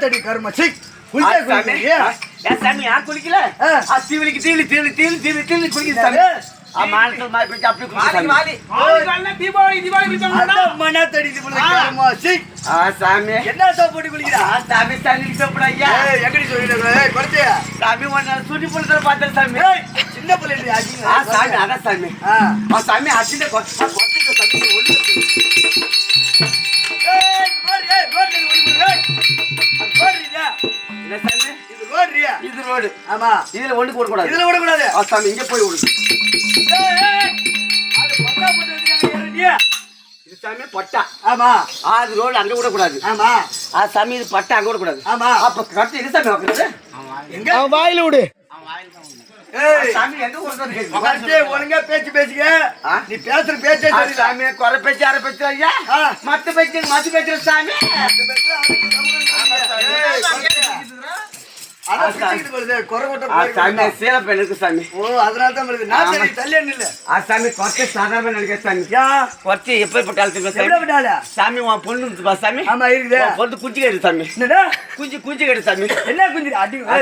தடி கருமா சாமி யார் குளிக்கல தீவிலிக்கு தீவிலி தீவிலி தீவிலி தீவிலி தீவிலி குளிக்குது சாமி மானத்தில் மாதிரி பிடிச்சி அப்படி தீபாவளி தீபாவளி மன தடி சாமி என்ன சாப்பாடு குளிக்கிறா சாமி தண்ணி சாப்பிட ஐயா எப்படி சொல்லிட்டு குறைச்சியா சாமி ஒன்னு சுடி புள்ளத்துல பார்த்தேன் சாமி சின்ன பிள்ளை சாமி அதான் சாமி சாமி அச்சிட்ட சாமி ஒண்ணு இது ரோடு ஆமா இதுல ஒண்ணு போட கூடாது இதுல விடக்கூடாது சாமி இங்க போய் விடு இது சாமி பட்டா ஆமா அது ரோடு அங்க விடக்கூடாது ஆமா சாமி இது பட்டா அங்க விடக்கூடாது ஆமா அப்ப கரெக்ட் இது சாமி வைக்கிறது எங்க வாயில விடு சாமி எங்க கொடுத்தது ஒழுங்கா பேச்சு பேசுங்க நீ பேசுற பேச்சே சரி சாமி குறை பேச்சு அரை பேச்சு ஐயா மத்த பேச்சு சாமி சாமி பொண்ணு சாமி பொண்ணு குஞ்சு கேடு சாமி குஞ்சு குஞ்சு கேடு சாமி என்ன குஞ்சு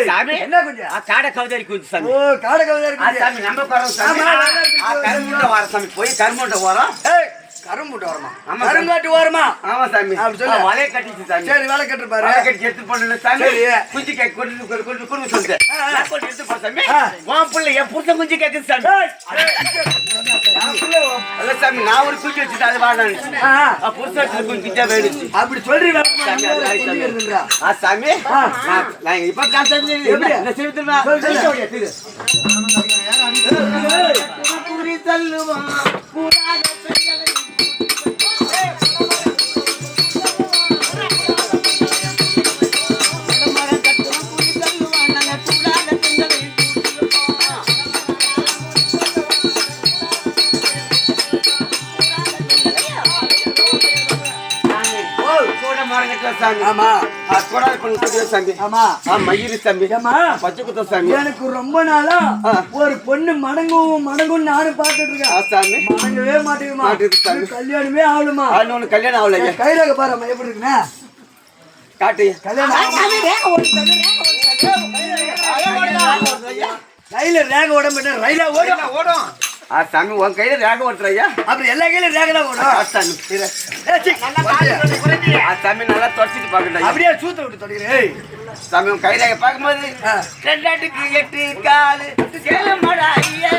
சாமி என்ன குஞ்சு காடை கவுதாரி குஞ்சு சாமி காடை கவுதாரி சாமி நம்ம போறோம் சாமி கரும்புண்ட வர சாமி போய் கரும்புண்ட போறோம் கரும்புட்டு வரமா கருங்காட்டு ஓரமா ஆமா சாமி வலைய கட்டிச்சு சாமி சரி வேலை கட்டுப்பாரு வலை கட்டி எடுத்து போடணும் சாமி குஞ்சு கை கொண்டு கொண்டு சொல்லிட்டு எடுத்து போ சாமி உன் பிள்ளை என் புருஷன் குஞ்சு கேட்குது சாமி அல்ல சாமி நான் ஒரு குஞ்சு வச்சுட்டு அது வாடான்னு புருஷன் குஞ்சா வேணுச்சு அப்படி சொல்றீங்க சாமி நான் இப்ப காசு என்ன செய்யுதுமா தள்ளுவான் எனக்கு ரொம்ப நாளா ஒரு பொண்ணு மடங்கும் மடங்கும் நானும் பாத்துட்டு இருக்கேன் மடங்கவே மாட்டேங்குது கல்யாணமே ஆகணுமா கல்யாணம் ஆகல கைரக பாரு எப்படி இருக்குண்ணா காட்டு கையில ரேக உடம்பு ரயிலா ஓடும் சாமி உன் கையில ரேக ஓட்டுறையா அப்புறம் எல்லா கையிலும் ரேக தான் ஓடும் சாமி நல்லா தொடச்சிட்டு பாக்கணும் அப்படியே சூத்த விட்டு தொடக்கிறேன் சாமி உன் கை ரேக பார்க்கும்போது 2 8 காலு கேளமடா ஐயா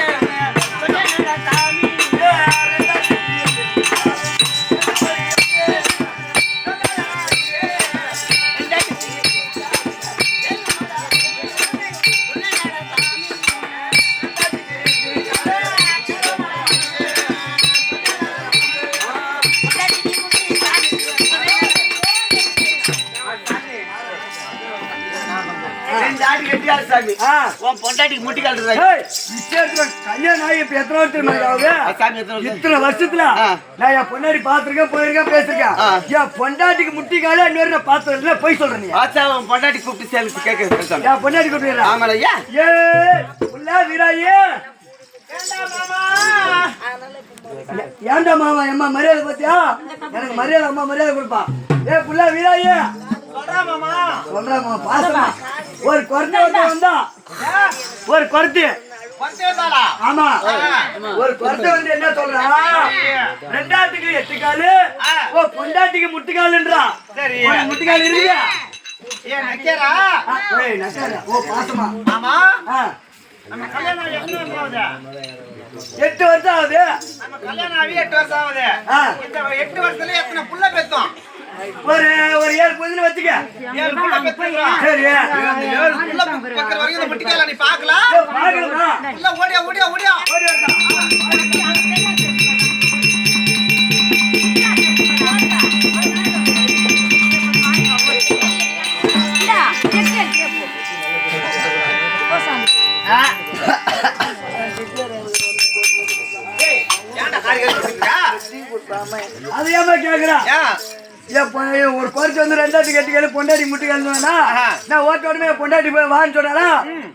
பொண்டாட்டிக்கு முட்டி காட்டுறாங்க கல்யாணம் ஆகி இப்ப எத்தனை வருஷம் இத்தனை வருஷத்துல நான் என் பொண்டாட்டி பாத்துருக்கேன் போயிருக்கேன் பேசிருக்கேன் என் பொண்டாட்டிக்கு முட்டி கால இன்னொரு பாத்து போய் சொல்றேன் பொண்டாட்டி கூப்பிட்டு சேர்ந்து கேட்க என் பொண்டாட்டி கூப்பிட்டு ஆமாலையா ஏ புள்ளா வீராயே ஏண்டா மாமா அம்மா மரியாதை பாத்தியா எனக்கு மரியாதை அம்மா மரியாதை கொடுப்பா ஏ புள்ளா வீராயே சொல்றா மாமா பாசமா ஒரு குறைஞ்ச வந்தா ஒரு குறைத்து ஆமா ஒரு குறைத்த வந்து என்ன சொல்றா 2 காலு பொண்டாட்டிக்கு முட்டுக்காலுன்றா முட்டுக்கால் இருக்குதா பாசமா 8 வருஷம் ஆகுது கல்யாணம் ஆகி 8 வருஷம் ஆகுது 8 வருஷத்துல எத்தனை புள்ள பெத்தோம் ஒரு 7 புள்ள வச்சுக்க 7 புள்ள பெத்துறா சரி 7 புள்ள பக்கற வரைக்கும் இந்த முட்டிக்கல நீ பார்க்கலாம் இல்ல ஓடியா ஓடியா ஓடியா அது ஏமா கேக்குறா ஒரு குறைச்சு வந்து ரெண்டாவது கட்டி பொண்டாடி முட்டி கழுதுனா நான் ஓட்டோடமே பொண்டாட்டி போய் வான்னு சொன்னா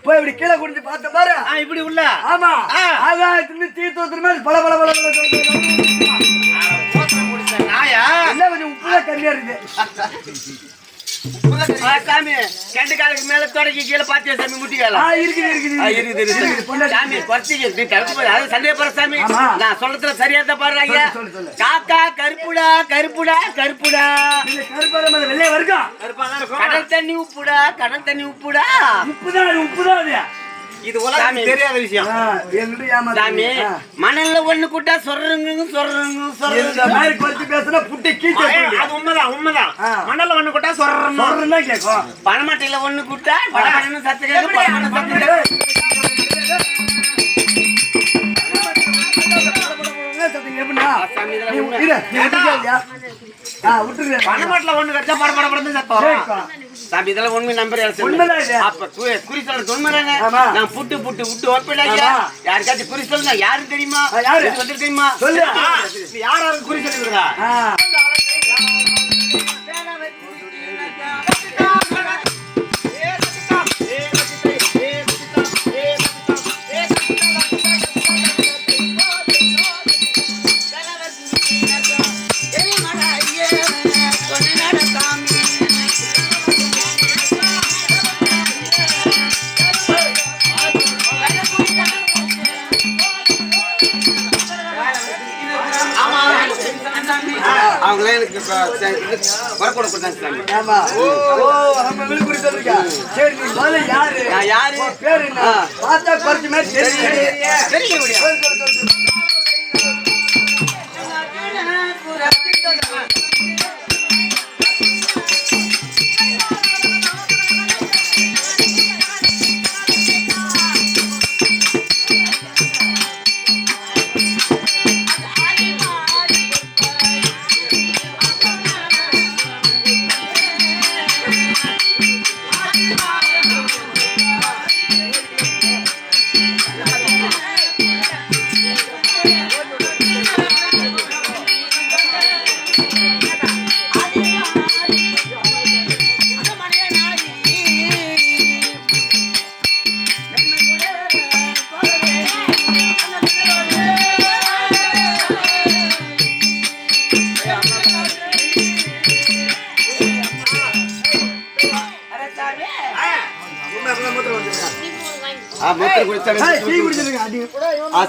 போய் இப்படி கீழே குடிச்சு பார்த்த பாரு இப்படி உள்ள ஆமா ஆகாயத்துல தீ தோத்துற மாதிரி பல பல பல நாயா என்ன கொஞ்சம் உப்புதான் கம்மியா இருக்கு சாமி கெண்டு காலுக்கு மேல தொடக்கி கீழே பாத்தியா சாமி முட்டிக்கால இருக்குது சாமி குறைச்சி சந்தேகப்படுற சாமி நான் சொல்றதுல சரியா தான் பாரு ஐயா காக்கா கருப்புடா கருப்புடா கருப்புடா வெள்ளையா வருகா கடல் தண்ணி உப்புடா கடல் தண்ணி உப்புடா உப்புதான் இது உலகம் தெரியாத விஷயம் சாமி மணல்ல ஒண்ணு கூட்டா சொல்றங்க மாதிரி குறைச்சு பேசுனா புட்டி கீச்சு அது உண்மைதான் மணல்ல ஒண்ணு கூட்டா சொல்றேன் கேட்கும் பணமட்டையில ஒண்ணு கூட்டா பணமட்டைன்னு சத்து கேட்கும் பணமட்டில ஒண்ணு கட்டா படபடன்னு சத்தம் சாமி இதெல்லாம் உண்மை நம்பர் அப்ப குறி சொல்றது உண்மைதானே நான் புட்டு புட்டு விட்டு ஒப்பிடாங்க யாருக்காச்சும் குறி சொல்லுங்க யாரு தெரியுமா வந்து தெரியுமா சொல்லு யாராவது குறி சொல்லுங்க அவங்களே எனக்கு வரக்கூட கொடுத்தாங்க ஆமா ஓ நம்ம விழுப்புரி சொல்றீங்க சரி நீ முதல்ல யாரு யாரு பேரு என்ன பார்த்தா குறைச்சு மாதிரி தெரிய முடியாது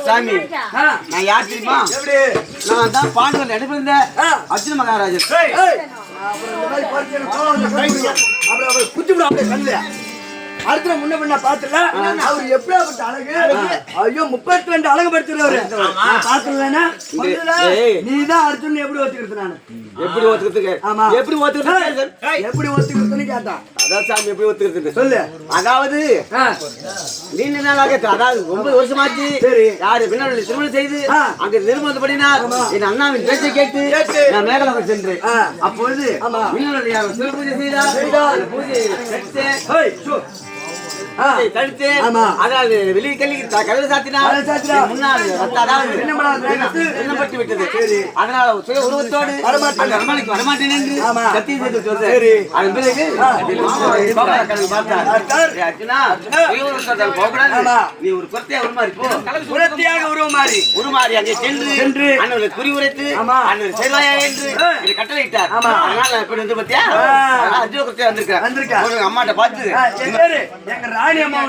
சாமி நான் யார் தெரியுமா நான் தான் பாண்டவன் நடிப்பிருந்த அர்ஜுன மகாராஜன் அடுத்த முன்ன பின்ன பாத்துல அவர் எப்படியாப்பட்ட அழகு ஐயோ 32 அழகு படுத்துறவரு பாத்துலன்னா நீதான் அர்ஜுன் எப்படி ஒத்துக்கிறது நானு எப்படி ஒத்துக்கிறதுக்கு ஆமா எப்படி ஒத்துக்கிறது எப்படி ஒத்துக்கிறதுன்னு கேட்டான் அதான் சாமி எப்படி ஒத்துக்கிறது சொல்லு அதாவது நீண்ட நாளாக அதாவது 9 வருஷமாச்சு சரி யாரு பின்னாடி திருமணம் செய்து அங்க திருமணப்படினார் என் அண்ணாவின் பேச்சை கேட்டு நான் மேகலாக சென்றேன் அப்பொழுது சிறு பூஜை செய்தார் பூஜை தடுத்து அதாவது வெளியே கல்வி கதவு சாத்தினார் முன்னாள் எண்ணப்பட்டு விட்டது அதனால சுய உருவத்தோடு அரண்மனைக்கு வரமாட்டேன் என்று சத்தியம் செய்து சொல்றாரு அதன் பிறகு நீ ஒரு குரத்தையா உருமாறி போ குரத்தையாக உருமாறி அங்கே சென்று அண்ணன் குறி உரைத்து அண்ணன் செய்வாயா என்று கட்டளையிட்டார் அதனால எப்படி வந்து பாத்தியா அஜோ குரத்தையா வந்திருக்கேன் அம்மாட்ட பார்த்து எங்க ராணி அம்மா